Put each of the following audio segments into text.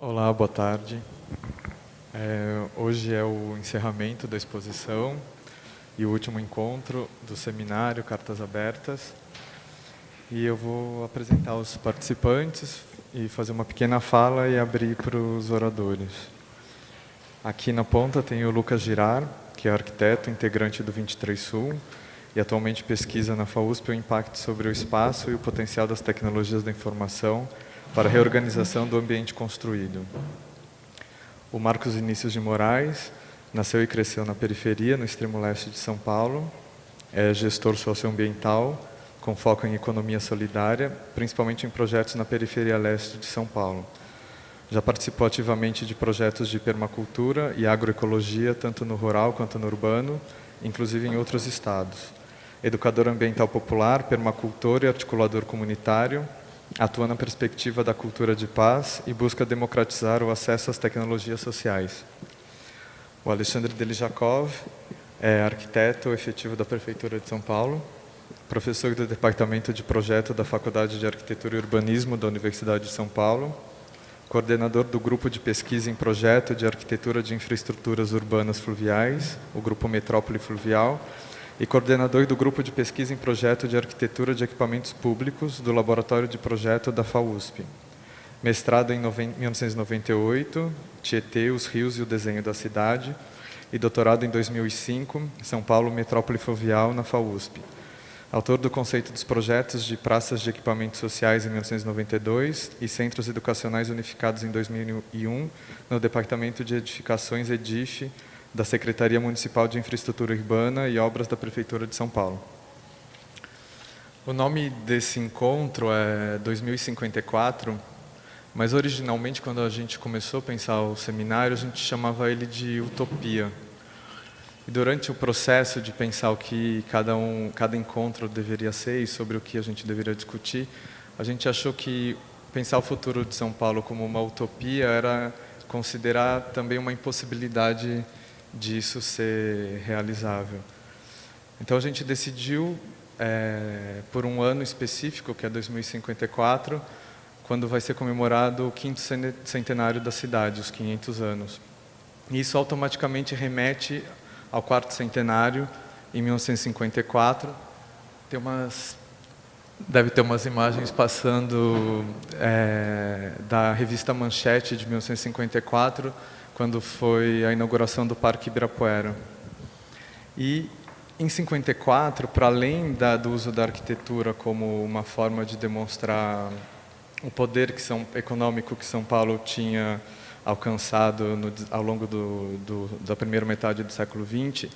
Olá, boa tarde. Hoje é o encerramento da exposição e o último encontro do seminário Cartas Abertas. E eu vou apresentar os participantes e fazer uma pequena fala e abrir para os oradores. Aqui na ponta tem o Lucas Girard, que é arquiteto, integrante do 23 Sul, e atualmente pesquisa na FAUSP o impacto sobre o espaço e o potencial das tecnologias da informação para a reorganização do ambiente construído. O Marcos Vinícius de Moraes nasceu e cresceu na periferia, no extremo leste de São Paulo. É gestor socioambiental, com foco em economia solidária, principalmente em projetos na periferia leste de São Paulo. Já participou ativamente de projetos de permacultura e agroecologia, tanto no rural quanto no urbano, inclusive em outros estados. Educador ambiental popular, permacultor e articulador comunitário, atua na perspectiva da cultura de paz e busca democratizar o acesso às tecnologias sociais. O Alexandre Delijakov é arquiteto efetivo da Prefeitura de São Paulo, professor do Departamento de Projeto da Faculdade de Arquitetura e Urbanismo da Universidade de São Paulo, coordenador do Grupo de Pesquisa em Projeto de Arquitetura de Infraestruturas Urbanas Fluviais, o Grupo Metrópole Fluvial, e coordenador do Grupo de Pesquisa em Projeto de Arquitetura de Equipamentos Públicos do Laboratório de Projeto da FAUSP. Mestrado em 1998, Tietê, os Rios e o Desenho da Cidade, e doutorado em 2005, São Paulo Metrópole Fluvial, na FAUSP. Autor do conceito dos projetos de praças de equipamentos sociais em 1992 e centros educacionais unificados em 2001 no Departamento de Edificações EDIF da Secretaria Municipal de Infraestrutura Urbana e Obras da Prefeitura de São Paulo. O nome desse encontro é 2054, mas originalmente, quando a gente começou a pensar o seminário, a gente chamava ele de Utopia. E durante o processo de pensar o que cada encontro deveria ser e sobre o que a gente deveria discutir, a gente achou que pensar o futuro de São Paulo como uma utopia era considerar também uma impossibilidade disso ser realizável. Então a gente decidiu, por um ano específico, que é 2054, quando vai ser comemorado o 5º centenário da cidade, os 500 anos. E isso automaticamente remete ao 4º centenário, em 1954. Deve ter umas imagens passando da revista Manchete de 1954, quando foi a inauguração do Parque Ibirapuera. E, em 54, para além do uso da arquitetura como uma forma de demonstrar o poder econômico que São Paulo tinha alcançado ao longo da primeira metade do século XX,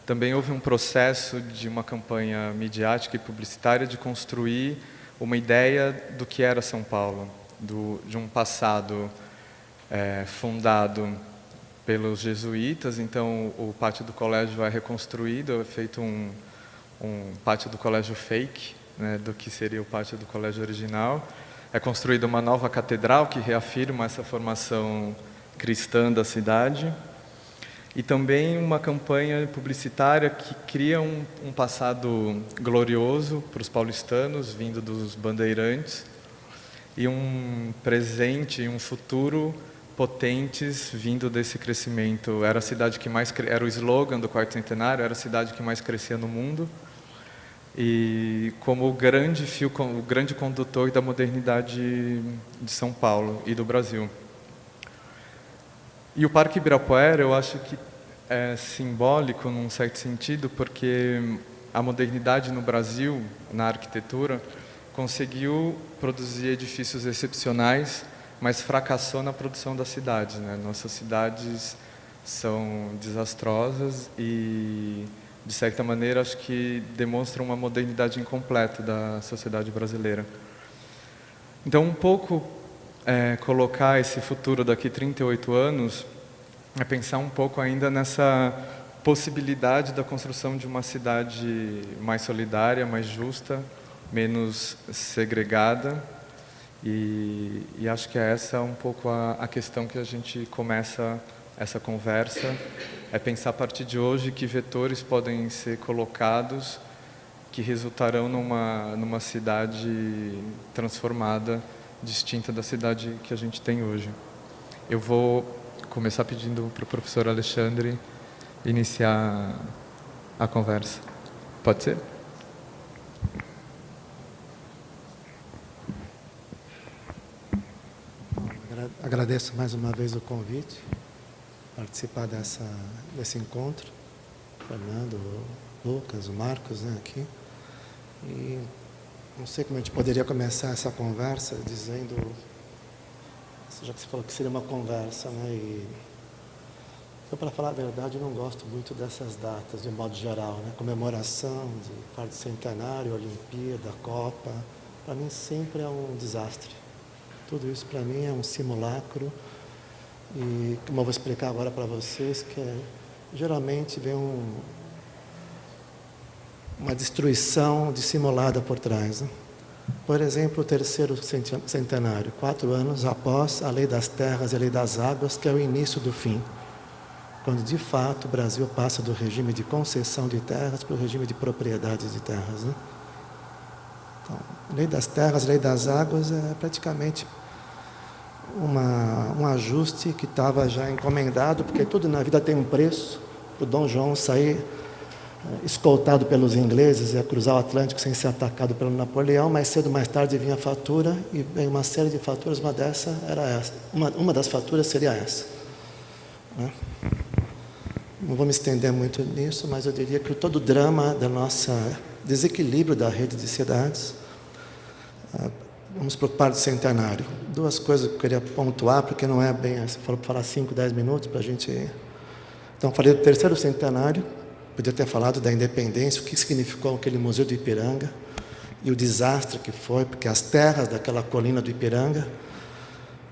também houve um processo de uma campanha midiática e publicitária de construir uma ideia do que era São Paulo, de um passado fundado pelos jesuítas. Então o pátio do colégio é reconstruído, é feito um pátio do colégio fake, né, do que seria o pátio do colégio original. É construída uma nova catedral que reafirma essa formação cristã da cidade. E também uma campanha publicitária que cria um passado glorioso para os paulistanos, vindo dos bandeirantes, e um presente e um futuro potentes vindo desse crescimento. Era a cidade que mais era o slogan do 4º centenário, era a cidade que mais crescia no mundo, e como o grande condutor da modernidade de São Paulo e do Brasil. E o Parque Ibirapuera, eu acho que é simbólico num certo sentido, porque a modernidade no Brasil, na arquitetura, conseguiu produzir edifícios excepcionais, mas fracassou na produção das cidades, né? Nossas cidades são desastrosas e, de certa maneira, acho que demonstram uma modernidade incompleta da sociedade brasileira. Então, um pouco colocar esse futuro daqui 38 anos é pensar um pouco ainda nessa possibilidade da construção de uma cidade mais solidária, mais justa, menos segregada. E acho que essa é um pouco a questão que a gente começa essa conversa, é pensar a partir de hoje que vetores podem ser colocados que resultarão numa cidade transformada, distinta da cidade que a gente tem hoje. Eu vou começar pedindo para o professor Alexandre iniciar a conversa. Pode ser? Agradeço mais uma vez o convite, participar desse encontro. Fernando, o Lucas, o Marcos, né, aqui. E não sei como a gente poderia começar essa conversa dizendo, já que você falou que seria uma conversa, né, e então, para falar a verdade, eu não gosto muito dessas datas, de um modo geral, né, comemoração de quarto centenário, Olimpíada, Copa, para mim sempre é um desastre. Tudo isso para mim é um simulacro e, como eu vou explicar agora para vocês, geralmente vem uma destruição dissimulada por trás, né? Por exemplo, o terceiro centenário, 4 anos após a Lei das Terras e a Lei das Águas, que é o início do fim, quando de fato o Brasil passa do regime de concessão de terras para o regime de propriedade de terras, né? Então, Lei das Terras, Lei das Águas é praticamente um ajuste que estava já encomendado, porque tudo na vida tem um preço. O Dom João sair escoltado pelos ingleses e cruzar o Atlântico sem ser atacado pelo Napoleão, mais cedo ou mais tarde vinha a fatura, e veio uma série de faturas, uma dessa era essa. Uma das faturas seria essa, né? Não vou me estender muito nisso, mas eu diria que todo o drama da nossa desequilíbrio da rede de cidades. Vamos para o quarto centenário. 2 coisas que eu queria pontuar, porque não é bem... Você falou para falar 5, 10 minutos para a gente... Então, falei do terceiro centenário, podia ter falado da independência, o que significou aquele Museu do Ipiranga, e o desastre que foi, porque as terras daquela colina do Ipiranga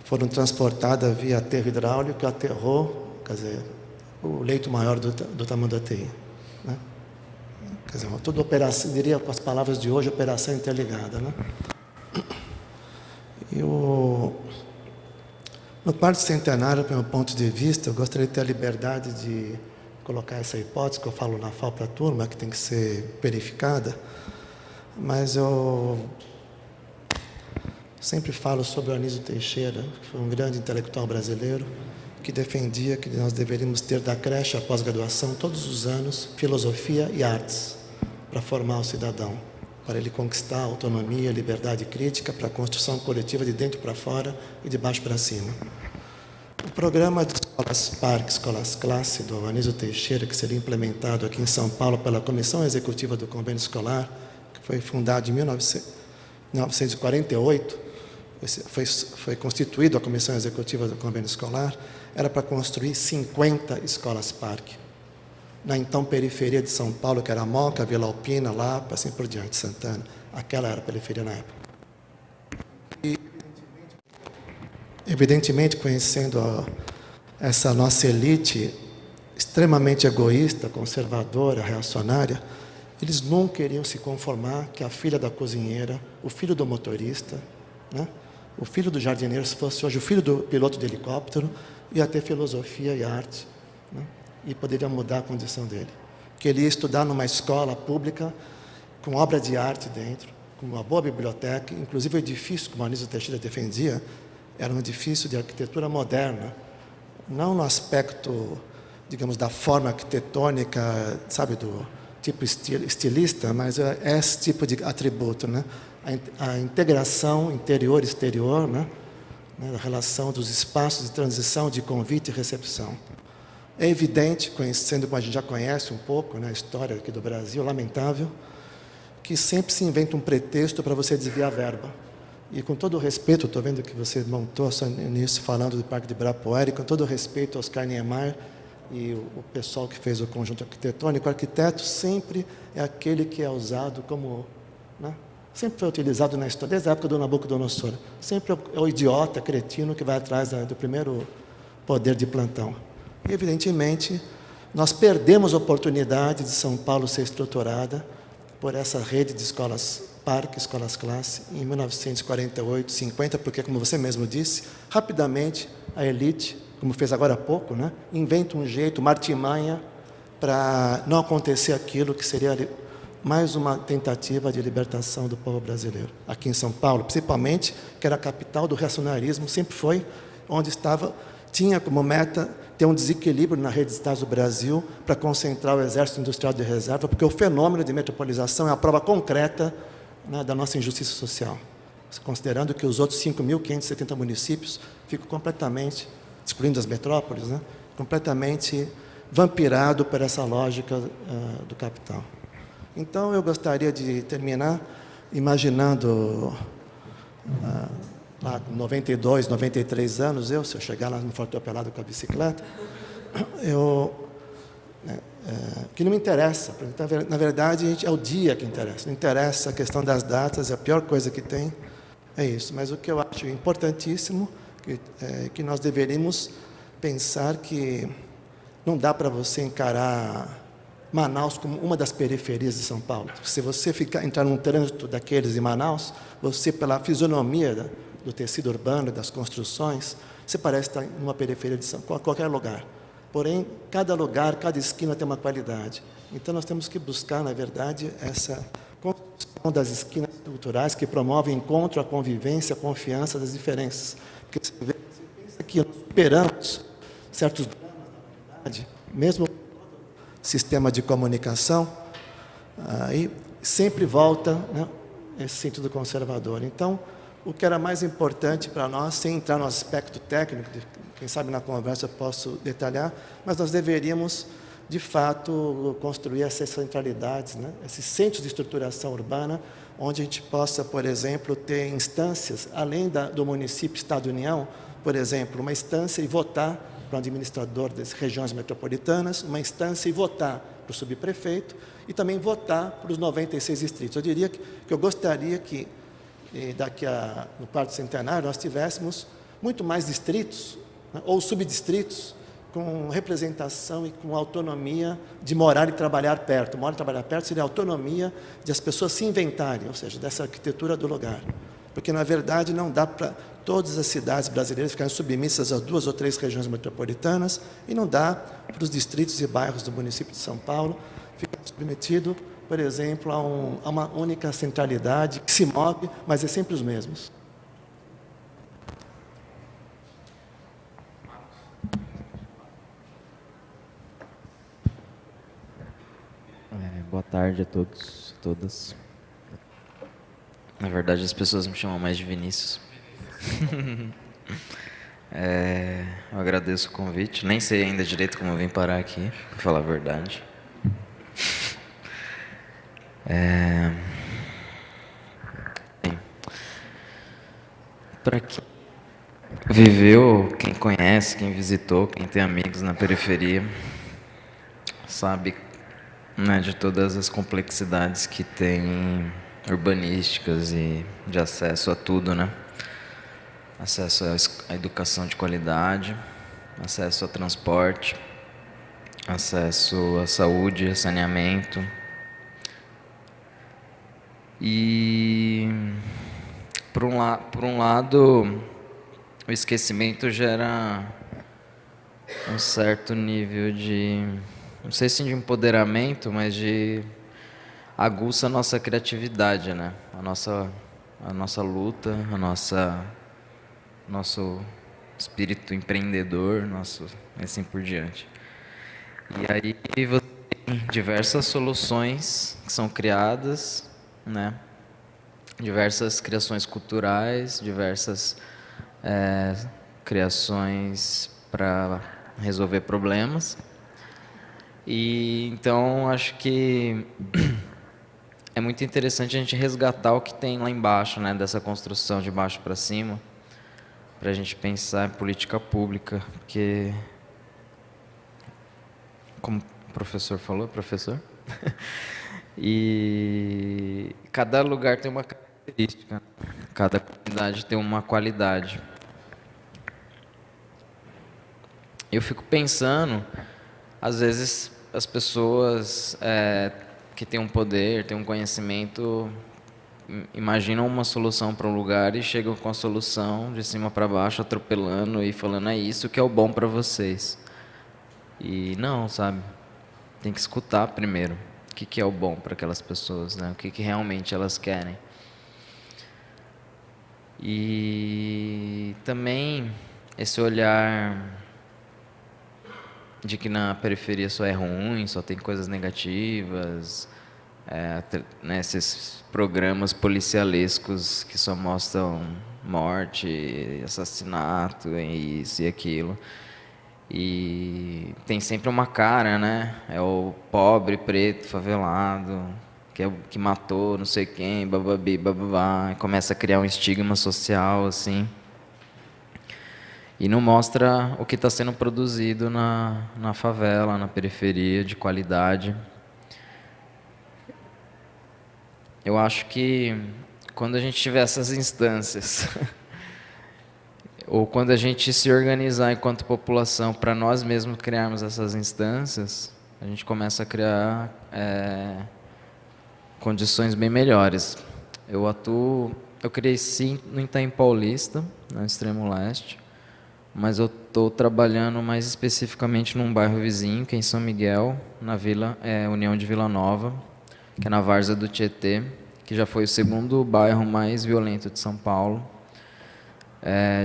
foram transportadas via aterro hidráulico, que aterrou, quer dizer, o leito maior do Tamanduateí, né? Quer dizer, toda operação, diria com as palavras de hoje, operação interligada, né? E no quarto centenário, do meu ponto de vista, eu gostaria de ter a liberdade de colocar essa hipótese, que eu falo na FAO para a turma, que tem que ser verificada, mas eu sempre falo sobre o Anísio Teixeira, que foi um grande intelectual brasileiro, que defendia que nós deveríamos ter da creche à pós-graduação, todos os anos, filosofia e artes, para formar o cidadão, para ele conquistar a autonomia, a liberdade crítica, para a construção coletiva de dentro para fora e de baixo para cima. O programa de escolas parque, escolas classe, do Anísio Teixeira, que seria implementado aqui em São Paulo pela Comissão Executiva do Convênio Escolar, que foi fundado em 1948, foi constituída a Comissão Executiva do Convênio Escolar, era para construir 50 escolas parque, na então periferia de São Paulo, que era a Moca, Vila Alpina, Lapa, assim por diante, Santana. Aquela era a periferia na época. E, evidentemente, conhecendo essa nossa elite extremamente egoísta, conservadora, reacionária, eles nunca iriam se conformar que a filha da cozinheira, o filho do motorista, né, o filho do jardineiro, se fosse hoje o filho do piloto de helicóptero, ia ter filosofia e arte, né, e poderia mudar a condição dele. Que ele ia estudar numa escola pública, com obra de arte dentro, com uma boa biblioteca, inclusive o edifício que o Anísio Teixeira defendia, era um edifício de arquitetura moderna, não no aspecto, digamos, da forma arquitetônica, sabe, do tipo estilista, mas é esse tipo de atributo, né? A integração interior-exterior, né? A relação dos espaços de transição, de convite e recepção. É evidente, conhecendo como a gente já conhece um pouco, né, a história aqui do Brasil, lamentável, que sempre se inventa um pretexto para você desviar a verba. E com todo o respeito, estou vendo que você montou nisso falando do Parque de Ibirapuera, e com todo o respeito aos Oscar Niemeyer e o pessoal que fez o conjunto arquitetônico, o arquiteto sempre é aquele que é usado como... né, sempre foi utilizado na história, desde a época do Nabucodonosor. Sempre é o idiota, cretino, que vai atrás do primeiro poder de plantão. E, evidentemente, nós perdemos a oportunidade de São Paulo ser estruturada por essa rede de escolas parque, escolas classe, em 1948, 50, porque, como você mesmo disse, rapidamente a elite, como fez agora há pouco, né, inventa um jeito, uma artimanha, para não acontecer aquilo que seria mais uma tentativa de libertação do povo brasileiro. Aqui em São Paulo, principalmente, que era a capital do reacionarismo, sempre foi onde tinha como meta ter um desequilíbrio na rede de estados do Brasil para concentrar o Exército Industrial de Reserva, porque o fenômeno de metropolização é a prova concreta, né, da nossa injustiça social, considerando que os outros 5.570 municípios ficam completamente, excluindo as metrópoles, né, completamente vampirado por essa lógica do capital. Então, eu gostaria de terminar imaginando, lá com 92, 93 anos, se eu chegar lá no Forte Pelado com a bicicleta, que não me interessa. Na verdade, é o dia que interessa. Não interessa a questão das datas, é a pior coisa que tem, é isso. Mas o que eu acho importantíssimo é que nós deveríamos pensar que não dá para você encarar Manaus como uma das periferias de São Paulo. Se você entrar num trânsito daqueles em Manaus, você, pela fisionomia do tecido urbano, das construções, você parece estar em uma periferia de qualquer lugar. Porém, cada lugar, cada esquina tem uma qualidade. Então, nós temos que buscar, na verdade, essa construção das esquinas culturais que promovem o encontro, a convivência, a confiança das diferenças. Porque você pensa que nós superamos certos dramas da humanidade, mesmo sistema de comunicação, aí sempre volta, né, esse sentido conservador. Então, o que era mais importante para nós, sem entrar no aspecto técnico, quem sabe na conversa eu posso detalhar, mas nós deveríamos, de fato, construir essas centralidades, né, esses centros de estruturação urbana, onde a gente possa, por exemplo, ter instâncias, além do município, Estado e União, por exemplo, uma instância e votar para o administrador das regiões metropolitanas, uma instância e votar para o subprefeito e também votar para os 96 distritos. Eu diria que eu gostaria que, no quarto centenário, nós tivéssemos muito mais distritos, né, ou subdistritos, com representação e com autonomia de morar e trabalhar perto. Morar e trabalhar perto seria a autonomia de as pessoas se inventarem, ou seja, dessa arquitetura do lugar. Porque, na verdade, não dá para todas as cidades brasileiras ficarem submissas a 2 ou 3 regiões metropolitanas e não dá para os distritos e bairros do município de São Paulo ficar submetido, por exemplo, a uma única centralidade que se move, mas é sempre os mesmos. Boa tarde a todos e todas. Na verdade, as pessoas me chamam mais de Vinícius. Eu agradeço o convite. Nem sei ainda direito como eu vim parar aqui, para falar a verdade. Para quem viveu, quem conhece, quem visitou, quem tem amigos na periferia, sabe, né, de todas as complexidades que tem urbanísticas e de acesso a tudo, né? Acesso à educação de qualidade, acesso a transporte, acesso à saúde, a saneamento. E, por um lado, o esquecimento gera um certo nível de, não sei se de empoderamento, mas aguça a nossa criatividade, né? A nossa luta, nosso espírito empreendedor, assim por diante. E aí você tem diversas soluções que são criadas, né? Diversas criações culturais, diversas criações para resolver problemas. E então acho que é muito interessante a gente resgatar o que tem lá embaixo, né, dessa construção de baixo para cima, para a gente pensar em política pública, porque, como o professor falou, e cada lugar tem uma característica, cada comunidade tem uma qualidade. Eu fico pensando, às vezes as pessoas que têm um poder, têm um conhecimento, imaginam uma solução para um lugar e chegam com a solução de cima para baixo, atropelando e falando, é isso que é o bom para vocês. E não, sabe? Tem que escutar primeiro o que é o bom para aquelas pessoas, né? O que realmente elas querem. E também esse olhar de que na periferia só é ruim, só tem coisas negativas, né, esses programas policialescos que só mostram morte, assassinato, e isso e aquilo. E tem sempre uma cara, né? É o pobre, preto, favelado, que é o que matou não sei quem, bababi, bababá, e começa a criar um estigma social, assim. E não mostra o que está sendo produzido na favela, na periferia, de qualidade. Eu acho que quando a gente tiver essas instâncias, ou quando a gente se organizar enquanto população para nós mesmos criarmos essas instâncias, a gente começa a criar condições bem melhores. Eu cresci no Itaim Paulista, no extremo leste, mas eu estou trabalhando mais especificamente num bairro vizinho, que é em São Miguel, na União de Vila Nova, que é na várzea do Tietê, que já foi o segundo bairro mais violento de São Paulo,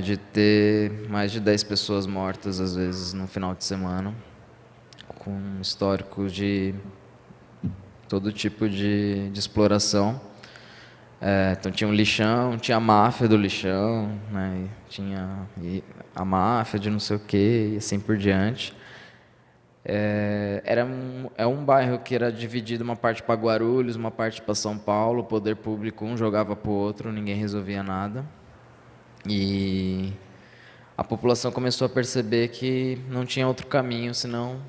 de ter mais de 10 pessoas mortas, às vezes, no final de semana, com histórico de todo tipo de exploração. Então tinha um lixão, tinha a máfia do lixão, né? Tinha a máfia de não sei o quê, e assim por diante. É um bairro que era dividido, uma parte para Guarulhos, uma parte para São Paulo, o poder público um jogava para o outro, ninguém resolvia nada. E a população começou a perceber que não tinha outro caminho senão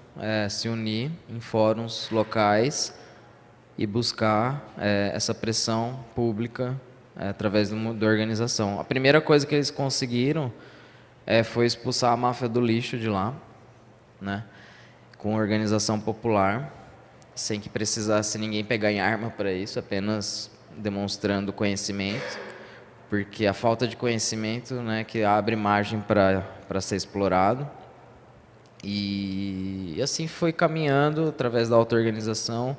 se unir em fóruns locais e buscar essa pressão pública através da organização. A primeira coisa que eles conseguiram foi expulsar a máfia do lixo de lá, né, com organização popular, sem que precisasse ninguém pegar em arma para isso, apenas demonstrando conhecimento, porque a falta de conhecimento, né, que abre margem para ser explorado. E assim foi caminhando através da auto-organização,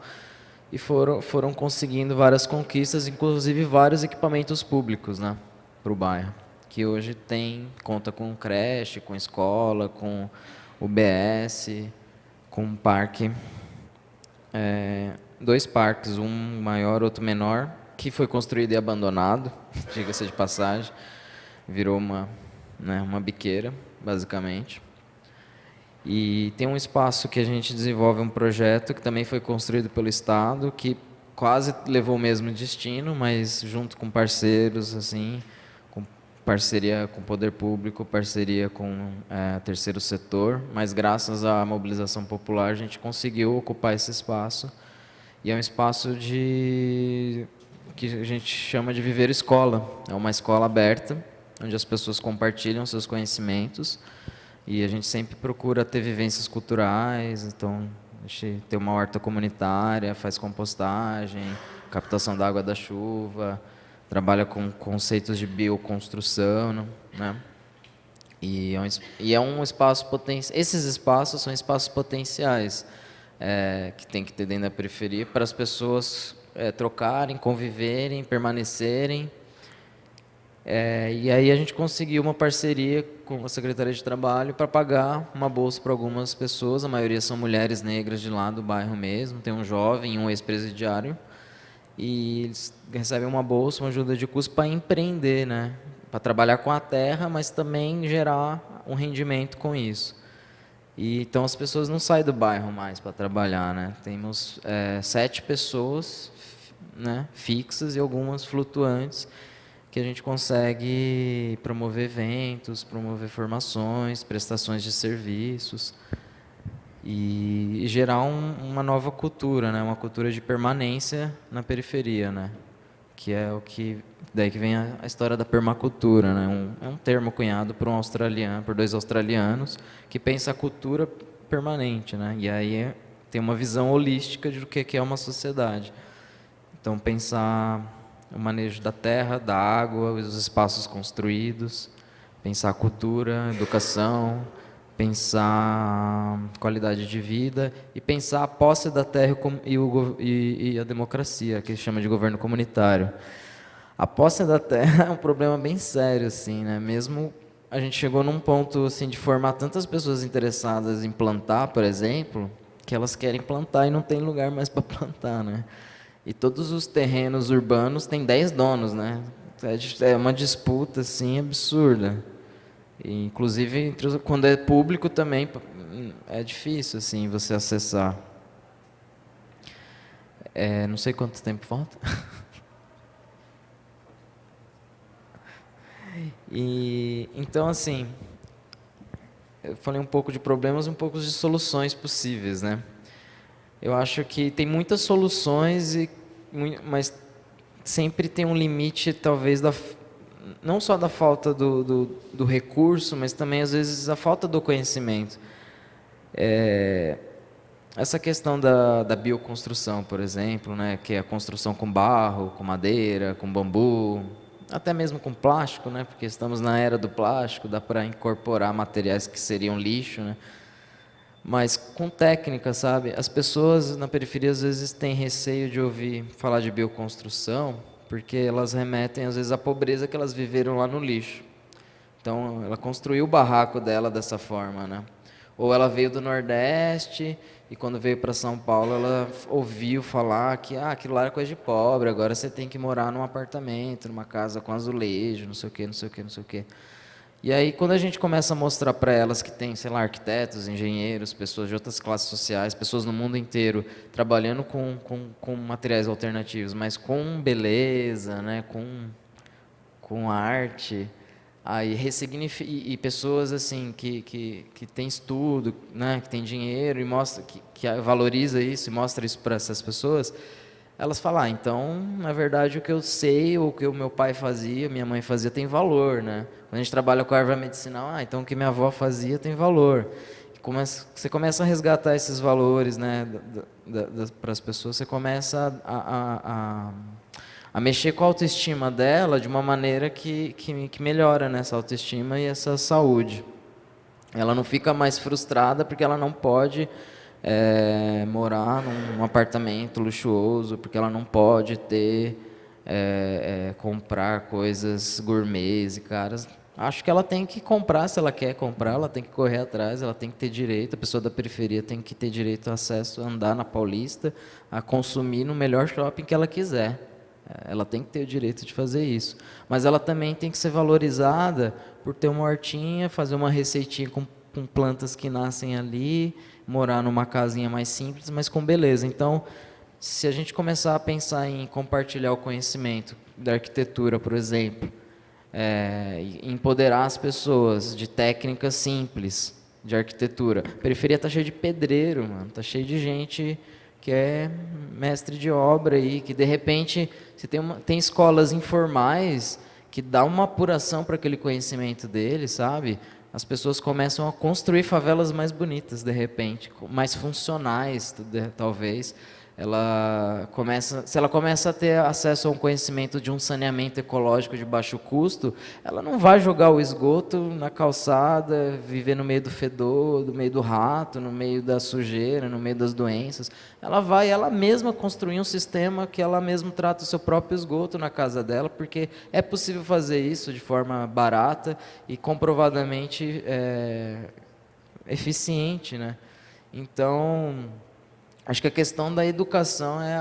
e foram conseguindo várias conquistas, inclusive vários equipamentos públicos, né, para o bairro, que hoje conta com creche, com escola, com UBS, com um parque, 2 parques, um maior, outro menor, que foi construído e abandonado, diga-se de passagem, virou uma biqueira, basicamente. E tem um espaço que a gente desenvolve um projeto que também foi construído pelo Estado, que quase levou o mesmo destino, mas junto com parceiros, assim, com parceria com o poder público, parceria com terceiro setor, mas graças à mobilização popular a gente conseguiu ocupar esse espaço. E é um espaço que a gente chama de viver escola. É uma escola aberta, onde as pessoas compartilham seus conhecimentos. E a gente sempre procura ter vivências culturais, então a gente tem uma horta comunitária, faz compostagem, captação da água da chuva, trabalha com conceitos de bioconstrução, né? E é um espaço potencial. Esses espaços são espaços potenciais que tem que ter dentro da periferia para as pessoas trocarem, conviverem, permanecerem. E aí a gente conseguiu uma parceria com a Secretaria de Trabalho para pagar uma bolsa para algumas pessoas, a maioria são mulheres negras de lá do bairro mesmo, tem um jovem e um ex-presidiário, e eles recebem uma bolsa, uma ajuda de custo para empreender, né? Para trabalhar com a terra, mas também gerar um rendimento com isso. E então as pessoas não saem do bairro mais para trabalhar, né? Temos 7 pessoas, né, fixas e algumas flutuantes, que a gente consegue promover eventos, promover formações, prestações de serviços e gerar uma nova cultura, né? Uma cultura de permanência na periferia, né? Que é daí que vem a história da permacultura, né? É um termo cunhado por 2 australianos que pensa a cultura permanente, né? E aí tem uma visão holística do que é uma sociedade. Então pensar o manejo da terra, da água, os espaços construídos, pensar a cultura, educação, pensar qualidade de vida e pensar a posse da terra e a democracia, que chama de governo comunitário. A posse da terra é um problema bem sério, assim, né? Mesmo a gente chegou num ponto assim, de formar tantas pessoas interessadas em plantar, por exemplo, que elas querem plantar e não tem lugar mais para plantar, né? E todos os terrenos urbanos têm 10 donos, né? É uma disputa assim absurda. E, inclusive quando é público também é difícil assim você acessar. Não sei quanto tempo falta. E então assim, eu falei um pouco de problemas, um pouco de soluções possíveis, né? Eu acho que tem muitas soluções mas sempre tem um limite, talvez não só da falta do recurso, mas também às vezes a falta do conhecimento. Essa questão da bioconstrução, por exemplo, né, que é a construção com barro, com madeira, com bambu, até mesmo com plástico, né, porque estamos na era do plástico, dá para incorporar materiais que seriam lixo, né, mas com técnica, sabe? As pessoas na periferia às vezes têm receio de ouvir falar de bioconstrução, porque elas remetem às vezes à pobreza que elas viveram lá no lixo. Então, ela construiu o barraco dela dessa forma, né? Ou ela veio do Nordeste e quando veio para São Paulo ela ouviu falar que aquilo lá era coisa de pobre, agora você tem que morar num apartamento, numa casa com azulejo, não sei o quê, não sei o quê, não sei o quê. E aí quando a gente começa a mostrar para elas que tem, sei lá, arquitetos, engenheiros, pessoas de outras classes sociais, pessoas no mundo inteiro trabalhando com materiais alternativos, mas com beleza, né, com arte, aí e pessoas assim que têm estudo, né, que têm dinheiro e mostra que valoriza isso e mostra isso para essas pessoas, elas falam, então, na verdade, o que eu sei, ou o que o meu pai fazia, minha mãe fazia, tem valor, né? Quando a gente trabalha com a erva medicinal, então o que minha avó fazia tem valor. Você começa a resgatar esses valores, né, para as pessoas, você começa a mexer com a autoestima dela de uma maneira que melhora, né, essa autoestima e essa saúde. Ela não fica mais frustrada porque ela não pode morar num apartamento luxuoso, porque ela não pode comprar coisas gourmets e caras. Acho que ela tem que comprar, se ela quer comprar, ela tem que correr atrás, ela tem que ter direito, a pessoa da periferia tem que ter direito a acesso a andar na Paulista, a consumir no melhor shopping que ela quiser. Ela tem que ter o direito de fazer isso. Mas ela também tem que ser valorizada por ter uma hortinha, fazer uma receitinha com plantas que nascem ali, morar numa casinha mais simples, mas com beleza. Então, se a gente começar a pensar em compartilhar o conhecimento da arquitetura, por exemplo, empoderar as pessoas de técnicas simples de arquitetura. A periferia está cheia de pedreiro, mano, está cheia de gente que é mestre de obra aí, que de repente se tem escolas informais que dá uma apuração para aquele conhecimento dele, sabe? As pessoas começam a construir favelas mais bonitas, de repente, mais funcionais, talvez. Se ela começa a ter acesso a um conhecimento de um saneamento ecológico de baixo custo, ela não vai jogar o esgoto na calçada, viver no meio do fedor, no meio do rato, no meio da sujeira, no meio das doenças. Ela vai ela mesma construir um sistema que ela mesma trata o seu próprio esgoto na casa dela, porque é possível fazer isso de forma barata e comprovadamente eficiente, né? Então, acho que a questão da educação é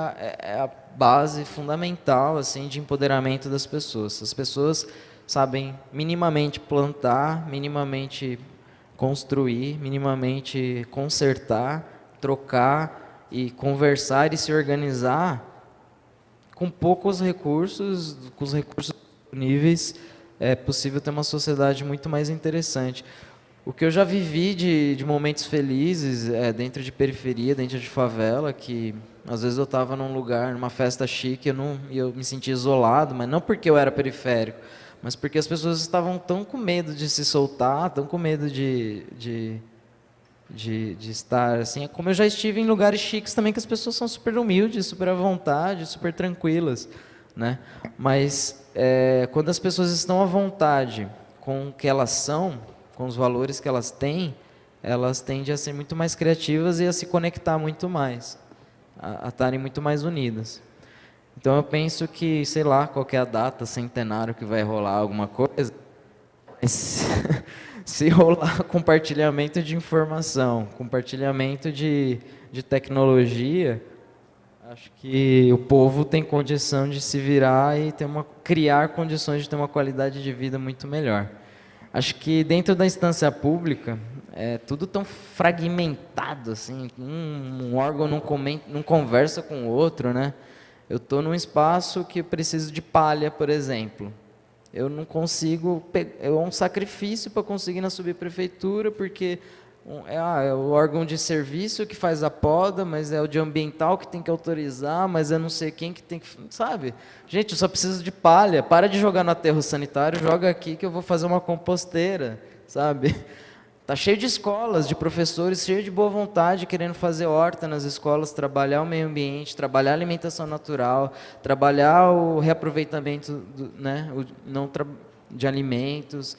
a base fundamental assim, de empoderamento das pessoas. Se as pessoas sabem minimamente plantar, minimamente construir, minimamente consertar, trocar e conversar e se organizar, com poucos recursos, com os recursos disponíveis, é possível ter uma sociedade muito mais interessante. O que eu já vivi de momentos felizes dentro de periferia, dentro de favela, que às vezes eu estava num lugar, numa festa chique, e eu me sentia isolado, mas não porque eu era periférico, mas porque as pessoas estavam tão com medo de se soltar, tão com medo de estar assim. Como eu já estive em lugares chiques também, que as pessoas são super humildes, super à vontade, super tranquilas, né? Mas quando as pessoas estão à vontade com o que elas são, com os valores que elas têm, elas tendem a ser muito mais criativas e a se conectar muito mais, a estarem muito mais unidas. Então eu penso que, sei lá, qual que é a data, centenário que vai rolar alguma coisa, Mas se rolar compartilhamento de informação, compartilhamento de tecnologia, acho que o povo tem condição de se virar e criar condições de ter uma qualidade de vida muito melhor. Acho que dentro da instância pública, é tudo tão fragmentado, assim, um órgão não conversa com o outro, né? Eu estou num espaço que eu preciso de palha, por exemplo. Eu não consigo, é um sacrifício para conseguir na subprefeitura, porque é o órgão de serviço que faz a poda, mas é o de ambiental que tem que autorizar, mas é não sei quem que tem que, sabe? Gente, eu só preciso de palha, para de jogar no aterro sanitário, joga aqui que eu vou fazer uma composteira, sabe? Tá cheio de escolas, de professores, cheio de boa vontade, querendo fazer horta nas escolas, trabalhar o meio ambiente, trabalhar a alimentação natural, trabalhar o reaproveitamento de alimentos.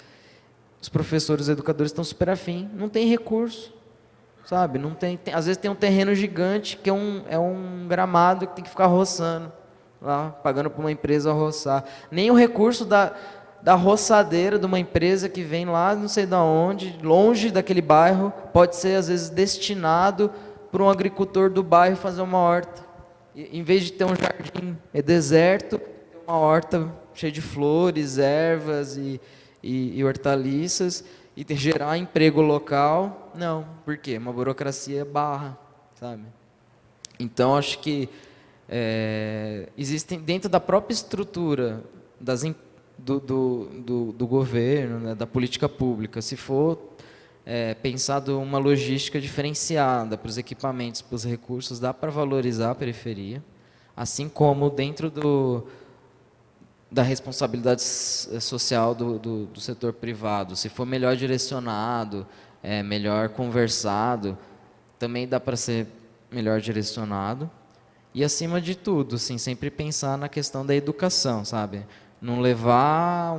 Os professores, os educadores estão super afim, não tem recurso, sabe? Não tem, às vezes tem um terreno gigante que é um gramado que tem que ficar roçando lá, pagando para uma empresa roçar. Nem o recurso da roçadeira de uma empresa que vem lá, não sei de onde, longe daquele bairro, pode ser às vezes destinado para um agricultor do bairro fazer uma horta. Em vez de ter um jardim deserto, ter uma horta cheia de flores, ervas e hortaliças, e gerar emprego local. Não, por quê? Uma burocracia barra, sabe? Então, acho que existem, dentro da própria estrutura do governo, né, da política pública, se for pensado uma logística diferenciada para os equipamentos, para os recursos, dá para valorizar a periferia, assim como dentro da responsabilidade social do setor privado, se for melhor direcionado, melhor conversado, também dá para ser melhor direcionado. E, acima de tudo, assim, sempre pensar na questão da educação, sabe? Não levar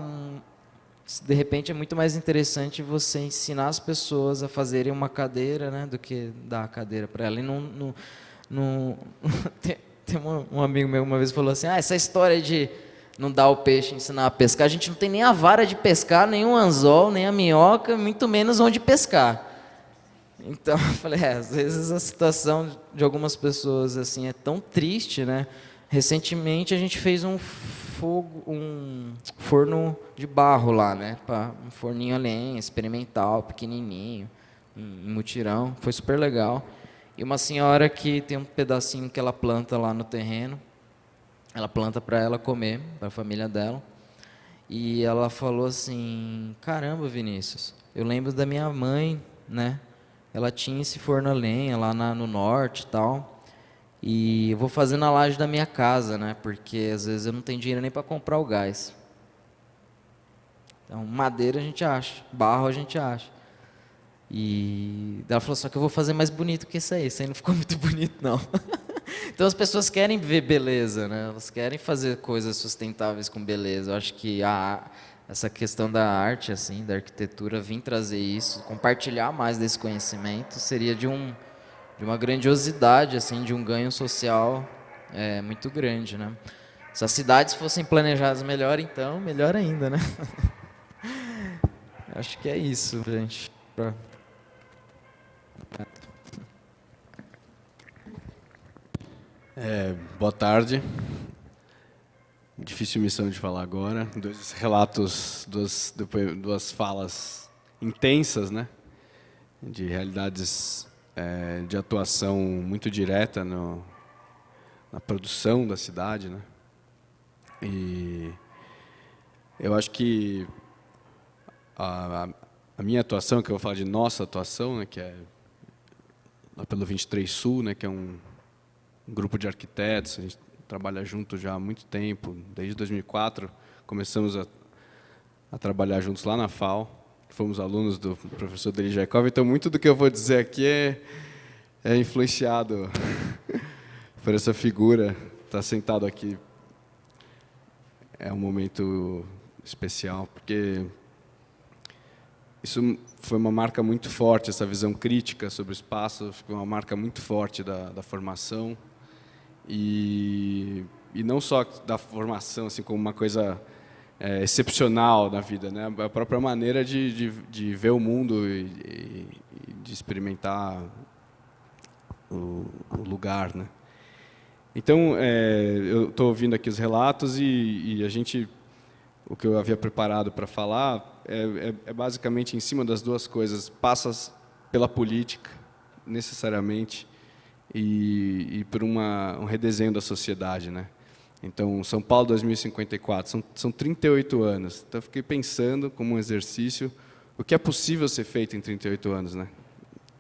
de repente é muito mais interessante você ensinar as pessoas a fazerem uma cadeira, né, do que dar a cadeira para ela. E tem um amigo meu uma vez falou assim, essa história de não dar o peixe, ensinar a pescar, a gente não tem nem a vara de pescar, nem o anzol, nem a minhoca, muito menos onde pescar. Então, eu falei, às vezes a situação de algumas pessoas assim é tão triste, né? Recentemente a gente fez um forno de barro lá, né? Um forninho a lenha, experimental, pequenininho, em mutirão, foi super legal. E uma senhora que tem um pedacinho que ela planta lá no terreno, ela planta para ela comer, para a família dela. E ela falou assim, caramba, Vinícius, eu lembro da minha mãe, né? Ela tinha esse forno a lenha lá no norte e tal. E eu vou fazer na laje da minha casa, né? Porque às vezes eu não tenho dinheiro nem para comprar o gás. Então, madeira a gente acha, barro a gente acha. E ela falou, só que eu vou fazer mais bonito que isso aí não ficou muito bonito, não. Então as pessoas querem ver beleza, né? Elas querem fazer coisas sustentáveis com beleza. Eu acho que essa questão da arte, assim, da arquitetura, vir trazer isso, compartilhar mais desse conhecimento, seria de uma grandiosidade, assim, de um ganho social muito grande, né? Se as cidades fossem planejadas melhor, então, melhor ainda, né? Acho que é isso, gente. Boa tarde. Difícil missão de falar agora. Dois relatos, duas falas intensas, né? De realidades de atuação muito direta na produção da cidade, né? E eu acho que a minha atuação, que eu vou falar de nossa atuação, né, que é lá pelo 23 Sul, né, que é um grupo de arquitetos, a gente trabalha junto já há muito tempo, desde 2004, começamos a trabalhar juntos lá na FAO, fomos alunos do professor Deli Jacob, então muito do que eu vou dizer aqui é influenciado por essa figura. Estar sentado aqui é um momento especial, porque isso foi uma marca muito forte, essa visão crítica sobre o espaço, foi uma marca muito forte da formação. E não só da formação, assim, como uma coisa excepcional na vida, né? A própria maneira de ver o mundo e de experimentar o lugar, né? Então, eu estou ouvindo aqui os relatos e o que eu havia preparado para falar é basicamente em cima das duas coisas. Passa pela política, necessariamente, e por um redesenho da sociedade, né? Então, São Paulo 2054, são 38 anos. Então, eu fiquei pensando, como um exercício, o que é possível ser feito em 38 anos, né?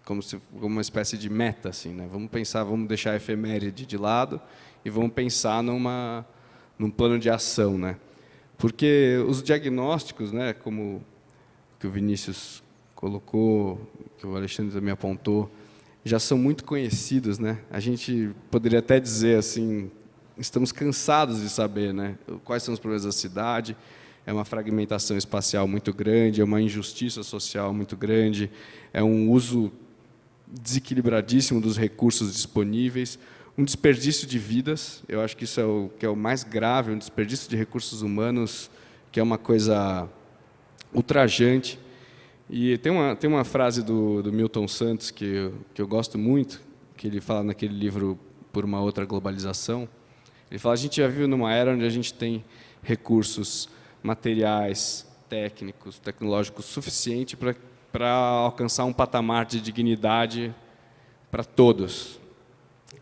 Como uma espécie de meta, assim, né? Vamos deixar a efeméride de lado e vamos pensar num plano de ação, né? Porque os diagnósticos, né, como que o Vinícius colocou, que o Alexandre também apontou, já são muito conhecidos, né? A gente poderia até dizer assim, estamos cansados de saber, né, quais são os problemas da cidade. É uma fragmentação espacial muito grande, é uma injustiça social muito grande, é um uso desequilibradíssimo dos recursos disponíveis, um desperdício de vidas. Eu acho que isso é o que é o mais grave, um desperdício de recursos humanos, que é uma coisa ultrajante. E tem uma frase do Milton Santos que eu gosto muito, que ele fala naquele livro Por uma Outra Globalização. Ele fala: a gente já vive numa era onde a gente tem recursos materiais, técnicos, tecnológicos suficiente para alcançar um patamar de dignidade para todos.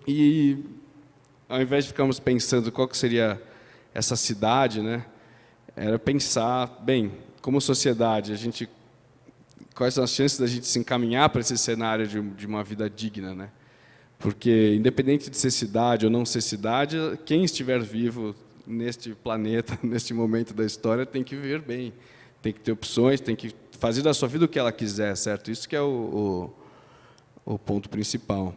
E, ao invés de ficarmos pensando qual que seria essa cidade, né, era pensar, bem, como sociedade, quais são as chances da gente se encaminhar para esse cenário de uma vida digna, né? Porque, independente de ser cidade ou não ser cidade, quem estiver vivo neste planeta, neste momento da história, tem que viver bem, tem que ter opções, tem que fazer da sua vida o que ela quiser, certo? Isso que é o ponto principal.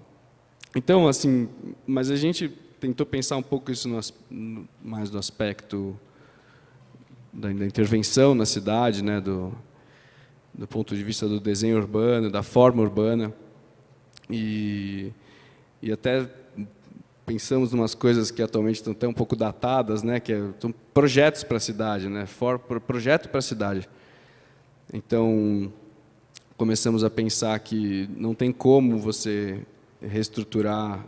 Então, assim, mas a gente tentou pensar um pouco isso mais no aspecto da intervenção na cidade, né, do ponto de vista do desenho urbano, da forma urbana, e até pensamos em umas coisas que atualmente estão até um pouco datadas, né, que são projetos para a cidade, né, projeto para a cidade. Então, começamos a pensar que não tem como você reestruturar,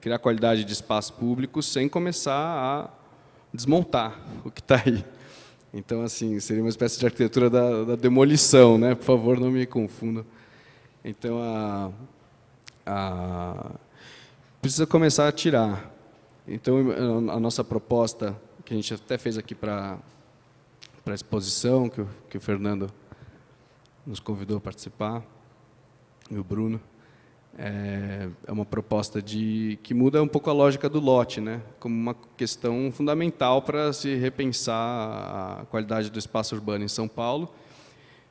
criar qualidade de espaço público sem começar a desmontar o que está aí. Então, assim, seria uma espécie de arquitetura da demolição, né? Por favor, não me confundam. Então, precisa começar a tirar. Então, a nossa proposta, que a gente até fez aqui para a exposição, que o Fernando nos convidou a participar, e o Bruno, é uma proposta que muda um pouco a lógica do lote, né? Como uma questão fundamental para se repensar a qualidade do espaço urbano em São Paulo.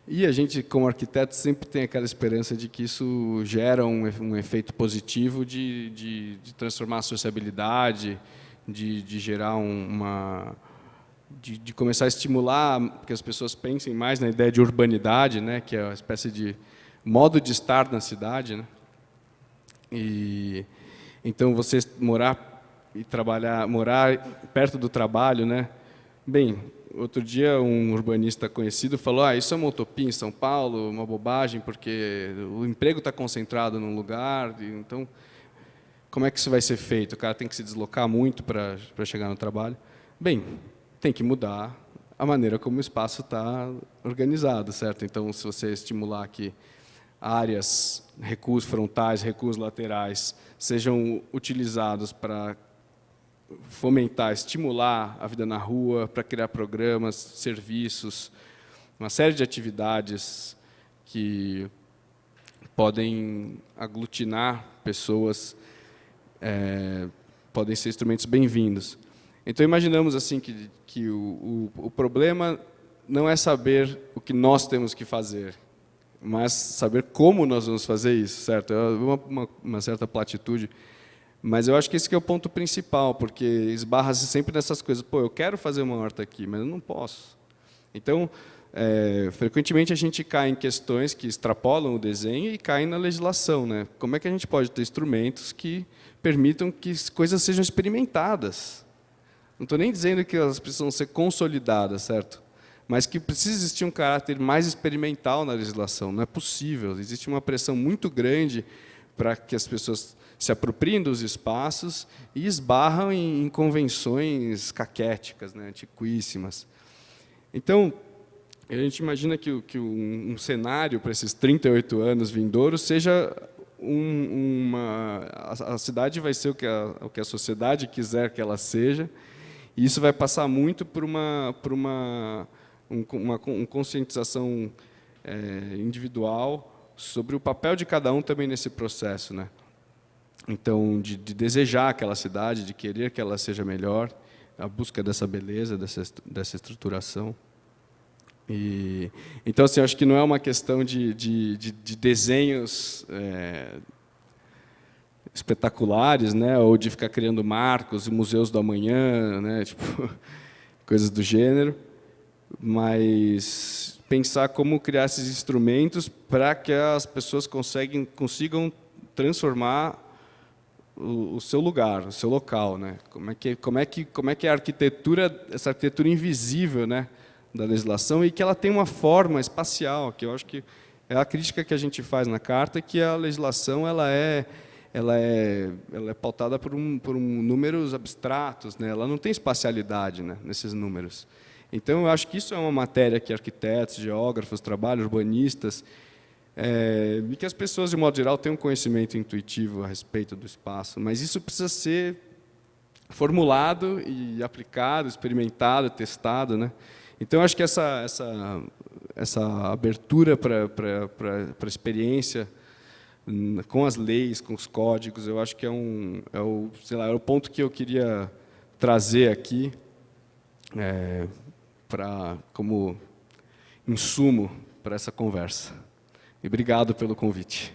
E a gente, como arquiteto, sempre tem aquela esperança de que isso gera um efeito positivo de transformar a sociabilidade, de gerar de começar a estimular que as pessoas pensem mais na ideia de urbanidade, né, que é uma espécie de modo de estar na cidade, né? E então você morar perto do trabalho, né? Bem, outro dia um urbanista conhecido falou: isso é uma utopia em São Paulo, uma bobagem, porque o emprego está concentrado num lugar, então como é que isso vai ser feito? O cara tem que se deslocar muito para chegar no trabalho. Bem, tem que mudar a maneira como o espaço está organizado, certo? Então, se você estimular que áreas, recuos frontais, recuos laterais, sejam utilizados para fomentar, estimular a vida na rua, para criar programas, serviços, uma série de atividades que podem aglutinar pessoas, podem ser instrumentos bem-vindos. Então, imaginamos assim que o problema não é saber o que nós temos que fazer, mas saber como nós vamos fazer isso, certo? É uma certa platitude, mas eu acho que esse que é o ponto principal, porque esbarra-se sempre nessas coisas. Pô, eu quero fazer uma horta aqui, mas eu não posso. Então, frequentemente a gente cai em questões que extrapolam o desenho e caem na legislação, né? Como é que a gente pode ter instrumentos que permitam que coisas sejam experimentadas? Não estou nem dizendo que elas precisam ser consolidadas, certo? Mas que precisa existir um caráter mais experimental na legislação. Não é possível. Existe uma pressão muito grande para que as pessoas se apropriem dos espaços e esbarram em convenções caquéticas, né, antiquíssimas. Então, a gente imagina que um cenário para esses 38 anos vindouros seja a cidade vai ser o que a sociedade quiser que ela seja, e isso vai passar muito por uma conscientização individual sobre o papel de cada um também nesse processo, né? Então, de desejar aquela cidade, de querer que ela seja melhor, a busca dessa beleza, dessa estruturação. Então, assim, acho que não é uma questão de desenhos espetaculares, né, ou de ficar criando marcos, museus do amanhã, né, tipo, coisas do gênero, mas pensar como criar esses instrumentos para que as pessoas consigam transformar o seu lugar, o seu local, né? Como é que a arquitetura, essa arquitetura invisível, né, da legislação, e que ela tem uma forma espacial, que eu acho que é a crítica que a gente faz na carta, que a legislação ela é pautada por números abstratos, né? Ela não tem espacialidade, né, nesses números. Então, eu acho que isso é uma matéria que arquitetos, geógrafos, trabalham, urbanistas, e que as pessoas, de modo geral, têm um conhecimento intuitivo a respeito do espaço, mas isso precisa ser formulado e aplicado, experimentado, testado, né? Então, eu acho que essa abertura para a experiência com as leis, com os códigos, eu acho que é o ponto que eu queria trazer aqui como insumo para essa conversa. E obrigado pelo convite.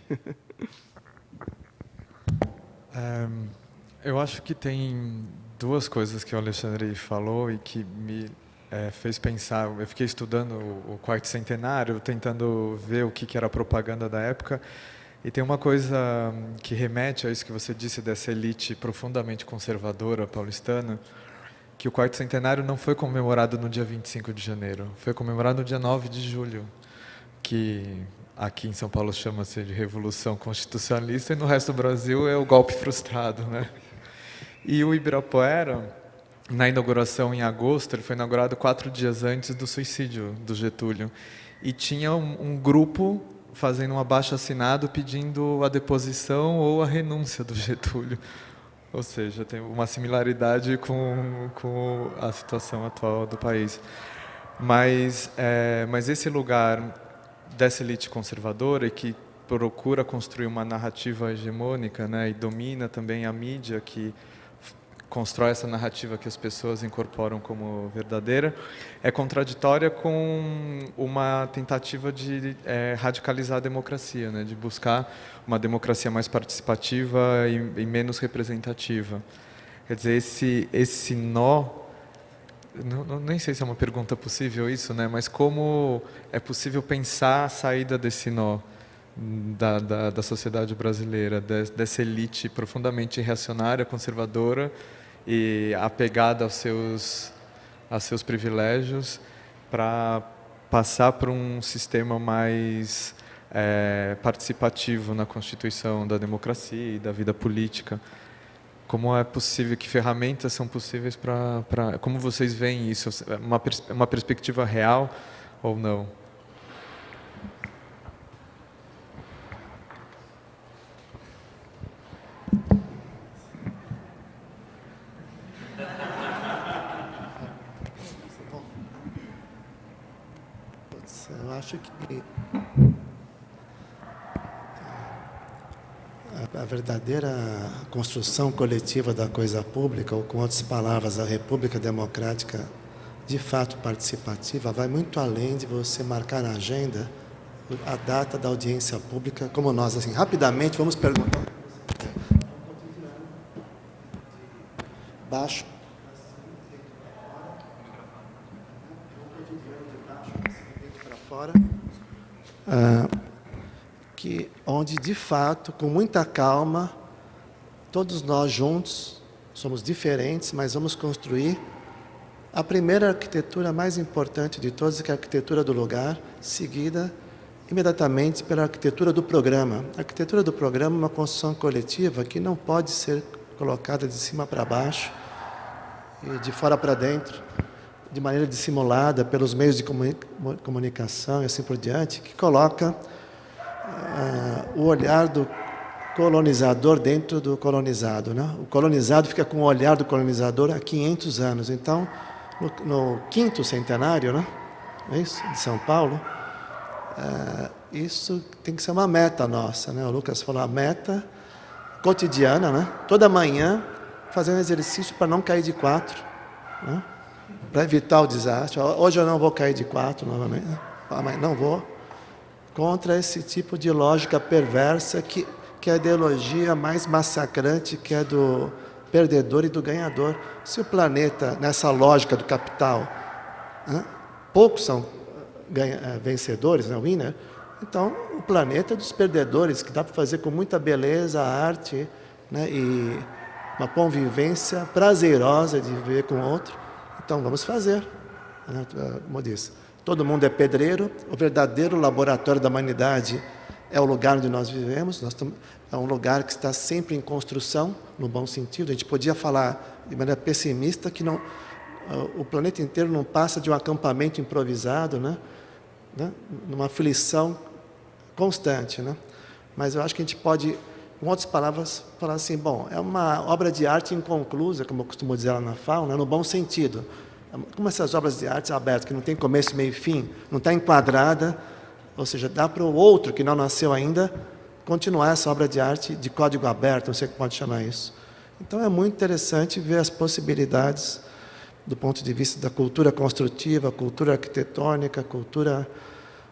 Eu acho que tem duas coisas que o Alexandre falou e que me fez pensar. Eu fiquei estudando o Quarto Centenário, tentando ver o que era a propaganda da época, e tem uma coisa que remete a isso que você disse dessa elite profundamente conservadora paulistana, que o Quarto Centenário não foi comemorado no dia 25 de janeiro, foi comemorado no dia 9 de julho, que aqui em São Paulo chama-se de Revolução Constitucionalista, e no resto do Brasil é o golpe frustrado, né? E o Ibirapuera, na inauguração em agosto, ele foi inaugurado 4 dias antes do suicídio do Getúlio. E tinha um grupo fazendo um abaixo-assinado pedindo a deposição ou a renúncia do Getúlio. Ou seja, tem uma similaridade com a situação atual do país. Mas esse lugar dessa elite conservadora, que procura construir uma narrativa hegemônica, né, e domina também a mídia, que constrói essa narrativa que as pessoas incorporam como verdadeira, é contraditória com uma tentativa de radicalizar a democracia, né, de buscar uma democracia mais participativa e menos representativa. Quer dizer, esse nó, nem sei se é uma pergunta possível isso, né, mas como é possível pensar a saída desse nó da sociedade brasileira, dessa elite profundamente reacionária, conservadora e apegada aos seus privilégios, para passar por um sistema mais participativo na constituição da democracia e da vida política. Como é possível, que ferramentas são possíveis para como vocês veem isso? É uma perspectiva real ou não? Eu acho que a verdadeira construção coletiva da coisa pública, ou com outras palavras, a República Democrática de fato participativa, vai muito além de você marcar na agenda a data da audiência pública, como nós, assim, rapidamente, vamos perguntar. Baixo. Para fora. Onde, de fato, com muita calma, todos nós juntos, somos diferentes, mas vamos construir A primeira arquitetura mais importante de todas, que é a arquitetura do lugar, seguida imediatamente pela arquitetura do programa. A arquitetura do programa é uma construção coletiva que não pode ser colocada de cima para baixo e de fora para dentro, de maneira dissimulada pelos meios de comunicação e assim por diante, que coloca o olhar do colonizador dentro do colonizado, né? O colonizado fica com o olhar do colonizador há 500 anos. Então, no quinto centenário, né? É isso? De São Paulo, isso tem que ser uma meta nossa, né? O Lucas falou, a meta cotidiana, né? Toda manhã, fazer um exercício para não cair de 4, né? Para evitar o desastre. Hoje eu não vou cair de 4 novamente, né? Mas não vou. Contra esse tipo de lógica perversa que é a ideologia mais massacrante, que é do perdedor e do ganhador. Se o planeta, nessa lógica do capital, né, poucos são vencedores, né, winner, então o planeta é dos perdedores, que dá para fazer com muita beleza, arte, né, e uma convivência prazerosa de viver com o outro. Então vamos fazer, né, como eu disse. Todo mundo é pedreiro, o verdadeiro laboratório da humanidade é o lugar onde nós vivemos, é um lugar que está sempre em construção, no bom sentido. A gente podia falar de maneira pessimista que o planeta inteiro não passa de um acampamento improvisado, né? Numa aflição constante, né? Mas eu acho que a gente pode, com outras palavras, falar assim, bom, é uma obra de arte inconclusa, como eu costumo dizer lá na FAO, né? No bom sentido. Como essas obras de arte abertas, que não tem começo, meio e fim, não está enquadrada, ou seja, dá para o outro que não nasceu ainda continuar essa obra de arte de código aberto, não sei como pode chamar isso. Então é muito interessante ver as possibilidades do ponto de vista da cultura construtiva, cultura arquitetônica, cultura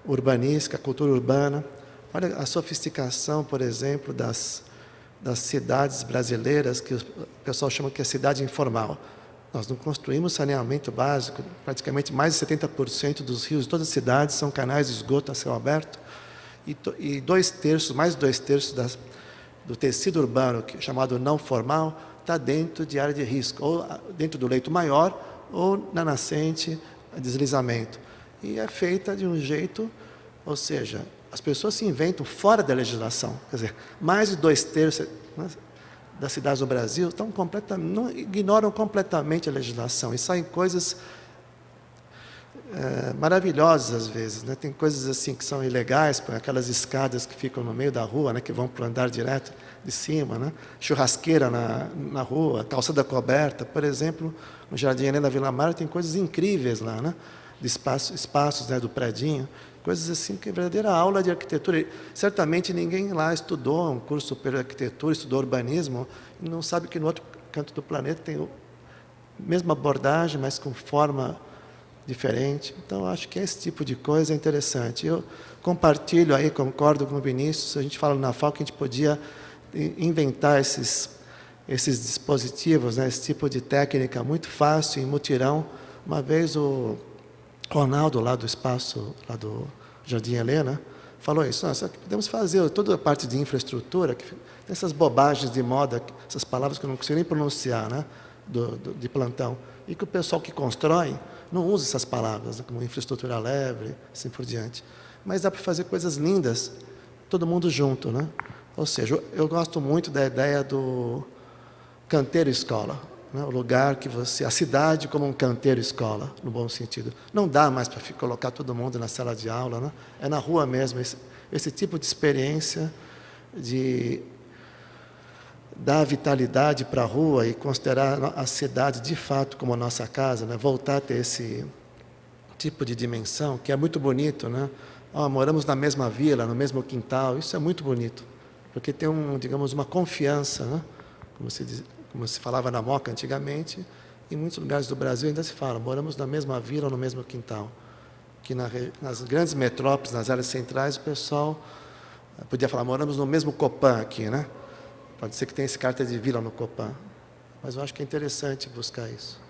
urbanística, cultura urbana. Olha a sofisticação, por exemplo, das cidades brasileiras, que o pessoal chama que é cidade informal. Nós não construímos saneamento básico, praticamente mais de 70% dos rios de todas as cidades são canais de esgoto a céu aberto, e mais de 2/3 do tecido urbano, chamado não formal, está dentro de área de risco, ou dentro do leito maior, ou na nascente, deslizamento. E é feita de um jeito, ou seja, as pessoas se inventam fora da legislação. Quer dizer, mais de 2/3 das cidades do Brasil ignoram completamente a legislação e saem coisas maravilhosas às vezes, né? Tem coisas assim que são ilegais, aquelas escadas que ficam no meio da rua, né? Que vão para o andar direto de cima, né? Churrasqueira na rua, calçada coberta, por exemplo, no Jardim Helena Vila Mar tem coisas incríveis lá, né? De espaços, né? Do predinho, coisas assim que é verdadeira aula de arquitetura. E, certamente ninguém lá estudou um curso superior de arquitetura, estudou urbanismo, e não sabe que no outro canto do planeta tem a mesma abordagem, mas com forma diferente. Então, acho que esse tipo de coisa é interessante. Eu compartilho aí, concordo com o Vinícius, a gente fala na FAO que a gente podia inventar esses dispositivos, né, esse tipo de técnica muito fácil, em mutirão. Uma vez o Ronaldo, lá do espaço, lá do Jardim Helena, falou isso, nós podemos fazer toda a parte de infraestrutura, que tem essas bobagens de moda, essas palavras que eu não consigo nem pronunciar, né, de plantão, e que o pessoal que constrói não usa essas palavras, né, como infraestrutura leve, assim por diante. Mas dá para fazer coisas lindas, todo mundo junto, né? Ou seja, eu gosto muito da ideia do canteiro-escola, né? O lugar que a cidade como um canteiro-escola, no bom sentido. Não dá mais para colocar todo mundo na sala de aula, né? É na rua mesmo, esse tipo de experiência de dar vitalidade para a rua e considerar a cidade de fato como a nossa casa, né? Voltar a ter esse tipo de dimensão, que é muito bonito, né? Moramos na mesma vila, no mesmo quintal, isso é muito bonito, porque tem digamos, uma confiança, né? Como se falava na Moca antigamente, em muitos lugares do Brasil ainda se fala, moramos na mesma vila, no mesmo quintal. Que nas grandes metrópoles, nas áreas centrais, o pessoal podia falar, moramos no mesmo Copan aqui, né? Pode ser que tenha esse carta de vila no Copan, mas eu acho que é interessante buscar isso.